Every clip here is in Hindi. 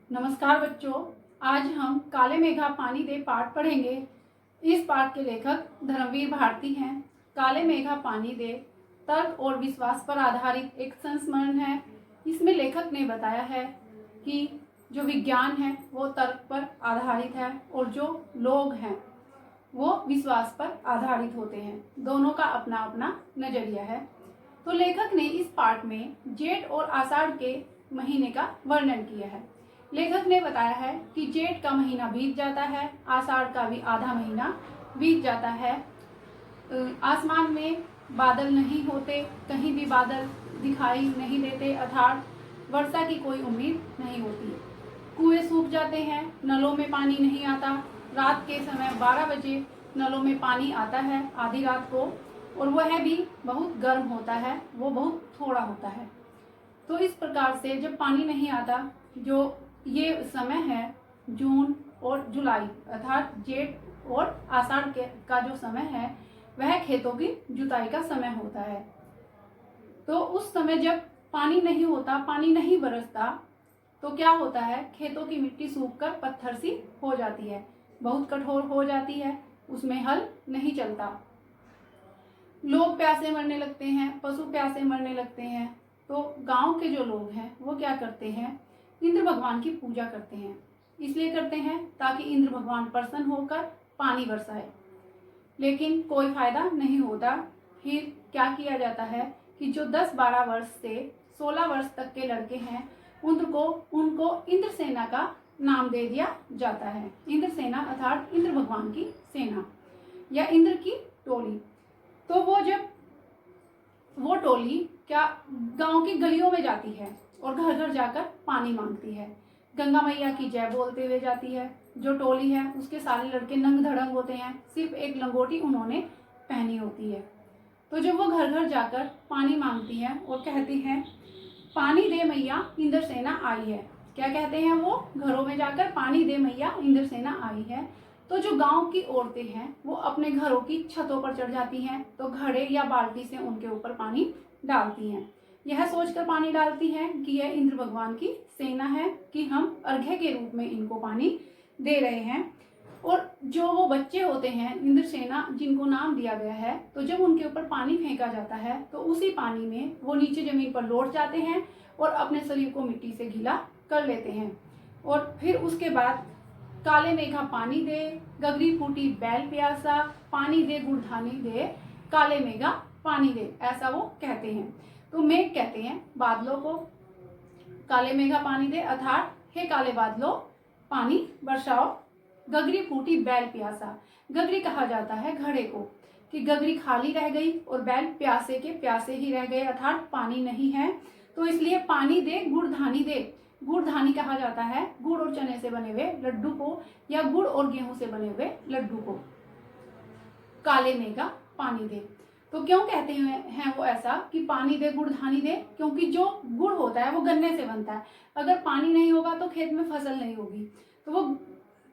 नमस्कार बच्चों, आज हम काले मेघा पानी दे पाठ पढ़ेंगे। इस पाठ के लेखक धर्मवीर भारती हैं। काले मेघा पानी दे तर्क और विश्वास पर आधारित एक संस्मरण है। इसमें लेखक ने बताया है कि जो विज्ञान है वो तर्क पर आधारित है और जो लोग हैं वो विश्वास पर आधारित होते हैं। दोनों का अपना अपना नजरिया है। तो लेखक ने इस पाठ में जेठ और आषाढ़ के महीने का वर्णन किया है। लेखक ने बताया है कि जेठ का महीना बीत जाता है, आषाढ़ का भी आधा महीना बीत जाता है। आसमान में बादल नहीं होते, कहीं भी बादल दिखाई नहीं देते, अर्थात वर्षा की कोई उम्मीद नहीं होती। कुएं सूख जाते हैं, नलों में पानी नहीं आता। रात के समय 12 बजे नलों में पानी आता है आधी रात को, और वह भी बहुत गर्म होता है, वो बहुत थोड़ा होता है। तो इस प्रकार से जब पानी नहीं आता, जो ये समय है जून और जुलाई अर्थात जेठ और आषाढ़ का जो समय है वह खेतों की जुताई का समय होता है। तो उस समय जब पानी नहीं होता, पानी नहीं बरसता, तो क्या होता है, खेतों की मिट्टी सूखकर पत्थर सी हो जाती है, बहुत कठोर हो जाती है, उसमें हल नहीं चलता। लोग प्यासे मरने लगते हैं, पशु प्यासे मरने लगते हैं। तो गांव के जो लोग हैं वो क्या करते हैं, इंद्र भगवान की पूजा करते हैं। इसलिए करते हैं ताकि इंद्र भगवान प्रसन्न होकर पानी बरसाए, लेकिन कोई फायदा नहीं होता। फिर क्या किया जाता है कि जो 10-12 वर्ष से 16 वर्ष तक के लड़के हैं उनको इंद्र सेना का नाम दे दिया जाता है। इंद्र सेना अर्थात इंद्र भगवान की सेना या इंद्र की टोली। तो वो टोली क्या गांव की गलियों में जाती है और घर घर जाकर पानी मांगती है। गंगा मैया की जय बोलते हुए जाती है। जो टोली है उसके सारे लड़के नंग धड़ंग होते हैं, सिर्फ एक लंगोटी उन्होंने पहनी होती है। तो जब वो घर घर जाकर पानी मांगती है और कहती है पानी दे मैया इंद्र सेना आई है। क्या कहते हैं वो, घरों में जाकर पानी दे मैया इंद्र सेना आई है। तो जो गांव की औरतें हैं वो अपने घरों की छतों पर चढ़ जाती हैं, तो घड़े या बाल्टी से उनके ऊपर पानी डालती हैं। यह सोचकर पानी डालती हैं कि यह इंद्र भगवान की सेना है, कि हम अर्घ्य के रूप में इनको पानी दे रहे हैं। और जो वो बच्चे होते हैं इंद्र सेना जिनको नाम दिया गया है, तो जब उनके ऊपर पानी फेंका जाता है तो उसी पानी में वो नीचे जमीन पर लौट जाते हैं और अपने शरीर को मिट्टी से गीला कर लेते हैं। और फिर उसके बाद काले मेघा पानी दे, गगरी फूटी बैल प्यासा, पानी दे गुड़धानी दे, काले मेघा पानी दे, ऐसा वो कहते हैं। तो मेघ कहते हैं बादलों को, काले मेघा पानी दे अर्थात हे काले बादलों पानी बरसाओ। गगरी फूटी बैल प्यासा, गगरी कहा जाता है घड़े को, कि गगरी खाली रह गई और बैल प्यासे के प्यासे ही रह गए, अर्थात पानी नहीं है। तो इसलिए पानी दे गुड़धानी दे, गुड़धानी कहा जाता है गुड़ और चने से बने हुए लड्डू को, या गुड़ और गेहूं से बने हुए लड्डू को। काले मेघा पानी दे, तो क्यों कहते हैं वो ऐसा कि पानी दे गुड़धानी दे, क्योंकि जो गुड़ होता है वो गन्ने से बनता है। अगर पानी नहीं होगा तो खेत में फसल नहीं होगी। तो वो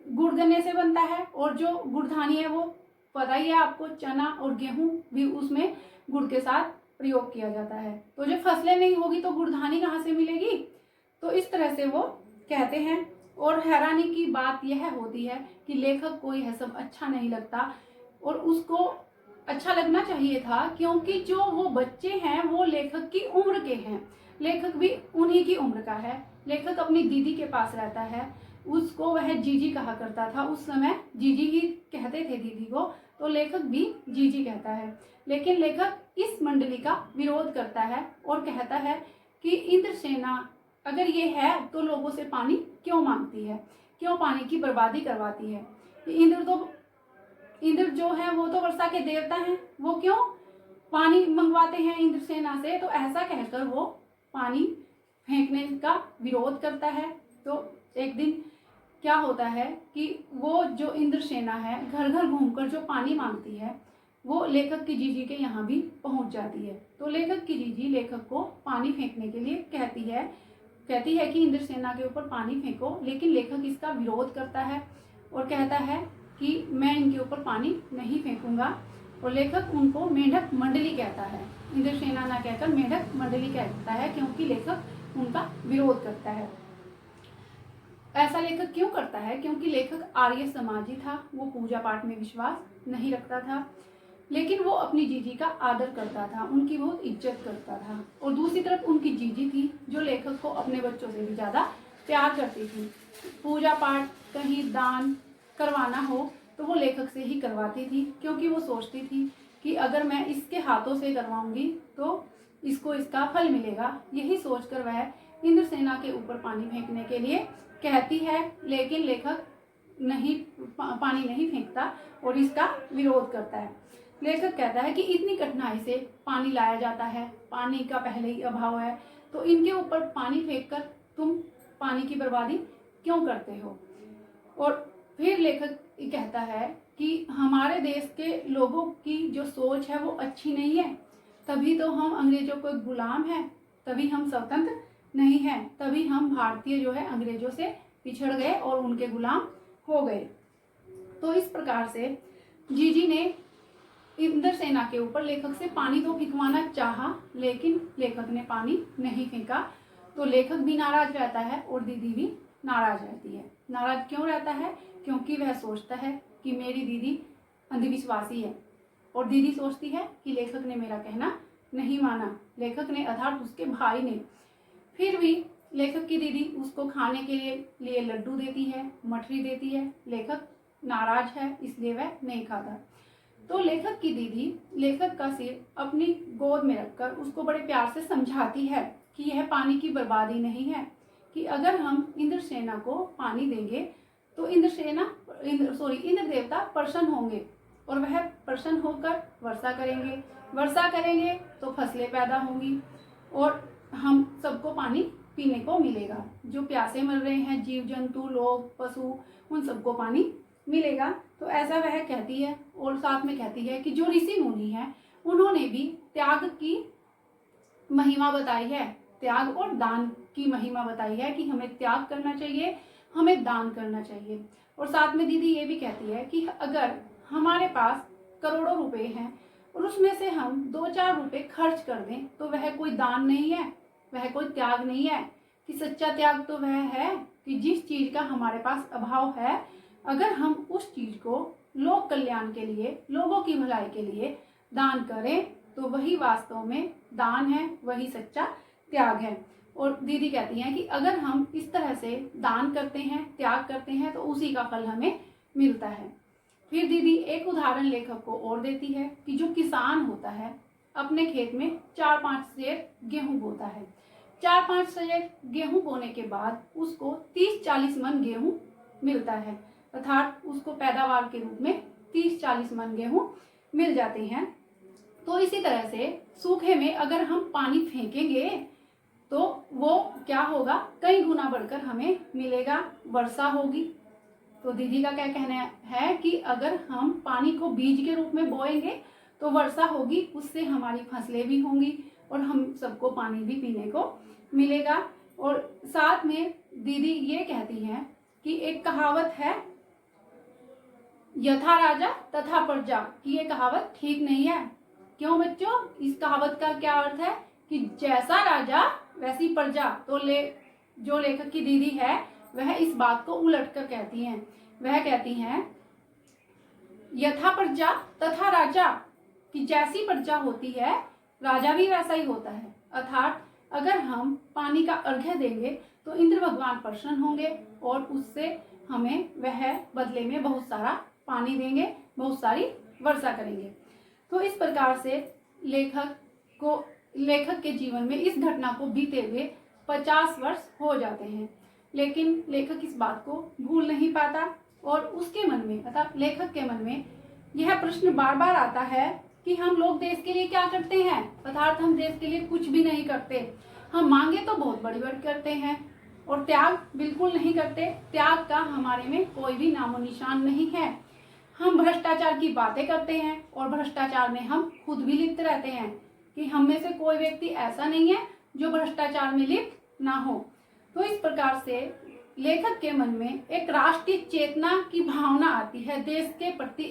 गुड़ गन्ने से बनता है, और जो गुड़धानी है वो पता ही है आपको, चना और गेहूं भी उसमें गुड़ के साथ प्रयोग किया जाता है। तो जब फसलें नहीं होगी तो गुड़धानी कहाँ से मिलेगी। तो इस तरह से वो कहते हैं। और हैरानी की बात यह होती है कि लेखक को यह सब अच्छा नहीं लगता, और उसको अच्छा लगना चाहिए था, क्योंकि जो वो बच्चे हैं वो लेखक की उम्र के हैं, लेखक भी उन्हीं की उम्र का है। लेखक अपनी दीदी के पास रहता है, उसको वह जीजी कहा करता था, उस समय जीजी ही कहते थे दीदी को, तो लेखक भी जीजी कहता है। लेकिन लेखक इस मंडली का विरोध करता है और कहता है कि इंद्र सेना अगर ये है तो लोगों से पानी क्यों मांगती है, क्यों पानी की बर्बादी करवाती है। इंद्र जो है वो तो वर्षा के देवता हैं, वो क्यों पानी मंगवाते हैं इंद्र सेना से। तो ऐसा कहकर वो पानी फेंकने का विरोध करता है। तो एक दिन क्या होता है कि वो जो इंद्र सेना है घर घर घूमकर जो पानी मांगती है, वो लेखक की जीजी के यहाँ भी पहुंच जाती है। तो लेखक की जीजी लेखक को पानी फेंकने के लिए कहती है कि इंद्र सेना के ऊपर पानी फेंको, लेकिन लेखक इसका विरोध करता है और कहता है कि मैं इनके ऊपर पानी नहीं फेंकूंगा। और लेखक उनको मेढक मंडली कहता है, इंद्र सेना ना कहकर मेढक मंडली कहता है, क्योंकि लेखक उनका विरोध करता है। ऐसा लेखक क्यों करता है? क्योंकि लेखक आर्य समाजी था, वो पूजा पाठ में विश्वास नहीं रखता था, लेकिन वो अपनी जीजी का आदर करता था, उनकी बहुत इज्जत करता था। और दूसरी तरफ उनकी जीजी थी जो लेखक को अपने बच्चों से भी ज़्यादा प्यार करती थी। पूजा पाठ कहीं दान करवाना हो तो वो लेखक से ही करवाती थी, क्योंकि वो सोचती थी कि अगर मैं इसके हाथों से करवाऊंगी तो इसको इसका फल मिलेगा। यही सोचकर वह इंद्रसेना के ऊपर पानी फेंकने के लिए कहती है, लेकिन लेखक पानी नहीं फेंकता और इसका विरोध करता है। लेखक कहता है कि इतनी कठिनाई से पानी लाया जाता है, पानी का पहले ही अभाव है, तो इनके ऊपर पानी फेंककर तुम पानी की बर्बादी क्यों करते हो? और फिर लेखक कहता है कि हमारे देश के लोगों की जो सोच है वो अच्छी नहीं है, तभी तो हम अंग्रेजों को गुलाम हैं, तभी हम स्वतंत्र नहीं हैं, तभी हम भारतीय जो है अंग्रेजों से पिछड़ गए और उनके गुलाम हो गए। तो इस प्रकार से जीजी ने इंद्रसेना के ऊपर लेखक से पानी तो फेंकवाना चाहा, लेकिन लेखक ने पानी नहीं फेंका। तो लेखक भी नाराज रहता है और दीदी भी नाराज रहती है। नाराज क्यों रहता है? क्योंकि वह सोचता है कि मेरी दीदी अंधविश्वासी है, और दीदी सोचती है कि लेखक ने मेरा कहना नहीं माना, लेखक ने अर्थात उसके भाई ने। फिर भी लेखक की दीदी उसको खाने के लिए लड्डू देती है, मठरी देती है। लेखक नाराज है इसलिए वह नहीं खाता। तो लेखक की दीदी लेखक का सिर अपनी गोद में रखकर उसको बड़े प्यार से समझाती है कि यह पानी की बर्बादी नहीं है, कि अगर हम इंद्रसेना को पानी देंगे तो इंद्र देवता प्रसन्न होंगे और वह प्रसन्न होकर वर्षा करेंगे तो फसलें पैदा होंगी और हम सबको पानी पीने को मिलेगा। जो प्यासे मर रहे हैं जीव जंतु, लोग, पशु, उन सबको पानी मिलेगा। तो ऐसा वह कहती है और साथ में कहती है कि जो ऋषि मुनि हैं उन्होंने भी त्याग की महिमा बताई है, त्याग और दान की महिमा बताई है कि हमें त्याग करना चाहिए, हमें दान करना चाहिए। और साथ में दीदी ये भी कहती है कि अगर हमारे पास करोड़ों रुपए हैं और उसमें से हम 2-4 रुपए खर्च कर दें तो वह कोई दान नहीं है, वह कोई त्याग नहीं है। कि सच्चा त्याग तो वह है कि जिस चीज का हमारे पास अभाव है, अगर हम उस चीज को लोक कल्याण के लिए, लोगों की भलाई के लिए दान करें तो वही वास्तव में दान है, वही सच्चा त्याग है। और दीदी कहती हैं कि अगर हम इस तरह से दान करते हैं, त्याग करते हैं तो उसी का फल हमें मिलता है। फिर दीदी एक उदाहरण लेखक को और देती है कि जो किसान होता है अपने खेत में 4-5 सेर गेहूं बोता है। 4-5 सेर गेहूं बोने के बाद उसको 30-40 मन गेहूं मिलता है, अर्थात उसको पैदावार के रूप में 30-40 मन गेहूं मिल जाते हैं। तो इसी तरह से सूखे में अगर हम पानी फेंकेंगे तो वो क्या होगा, कई गुना बढ़कर हमें मिलेगा, वर्षा होगी। तो दीदी का क्या कहना है कि अगर हम पानी को बीज के रूप में बोएंगे तो वर्षा होगी, उससे हमारी फसलें भी होंगी और हम सबको पानी भी पीने को मिलेगा। और साथ में दीदी ये कहती हैं कि एक कहावत है, यथा राजा तथा प्रजा, कि ये कहावत ठीक नहीं है। क्यों बच्चों? इस कहावत का क्या अर्थ है कि जैसा राजा वैसी प्रजा। तो जो लेखक की दीदी है वह इस बात को उलट कर कहती हैं। वह कहती हैं यथा प्रजा तथा राजा, कि जैसी प्रजा होती है राजा भी वैसा ही होता है। अर्थात अगर हम पानी का अर्घ्य देंगे तो इंद्र भगवान प्रसन्न होंगे और उससे हमें वह बदले में बहुत सारा पानी देंगे, बहुत सारी वर्षा करेंगे। तो इस प्रकार से लेखक के जीवन में इस घटना को बीते हुए 50 वर्ष हो जाते हैं, लेकिन लेखक इस बात को भूल नहीं पाता और उसके मन में, अर्थात लेखक के मन में यह प्रश्न बार बार आता है कि हम लोग देश के लिए क्या करते हैं, अर्थात हम देश के लिए कुछ भी नहीं करते। हम मांगे तो बहुत बड़ी बड़ी करते हैं और त्याग बिल्कुल नहीं करते। त्याग का हमारे में कोई भी नामो निशान नहीं है। हम भ्रष्टाचार की बातें करते हैं और भ्रष्टाचार में हम खुद भी लिप्त रहते हैं, कि हम में से कोई व्यक्ति ऐसा नहीं है जो भ्रष्टाचार में लिप्त ना हो। तो इस प्रकार से लेखक के मन में एक राष्ट्रीय चेतना की भावना आती है, देश के प्रति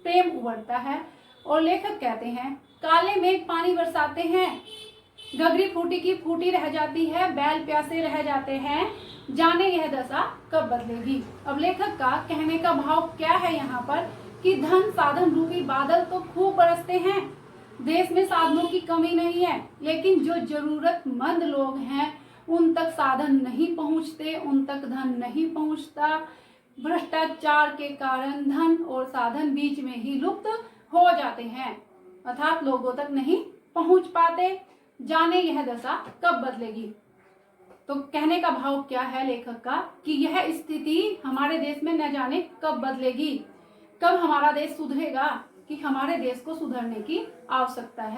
प्रेम उभरता है और लेखक कहते हैं काले मेघ पानी बरसाते हैं गगरी फूटी की फूटी रह जाती है, बैल प्यासे रह जाते हैं, जाने यह दशा कब बदलेगी। अब लेखक का कहने का भाव क्या है यहाँ पर कि धन साधन रूपी बादल तो खूब बरसते हैं, देश में साधनों की कमी नहीं है, लेकिन जो जरूरतमंद लोग हैं उन तक साधन नहीं पहुंचते, उन तक धन नहीं पहुंचता। भ्रष्टाचार के कारण धन और साधन बीच में ही लुप्त हो जाते हैं, अर्थात लोगों तक नहीं पहुंच पाते। जाने यह दशा कब बदलेगी। तो कहने का भाव क्या है लेखक का कि यह स्थिति हमारे देश में न जाने कब बदलेगी, कब हमारा देश सुधरेगा, कि हमारे देश को सुधरने की आवश्यकता है।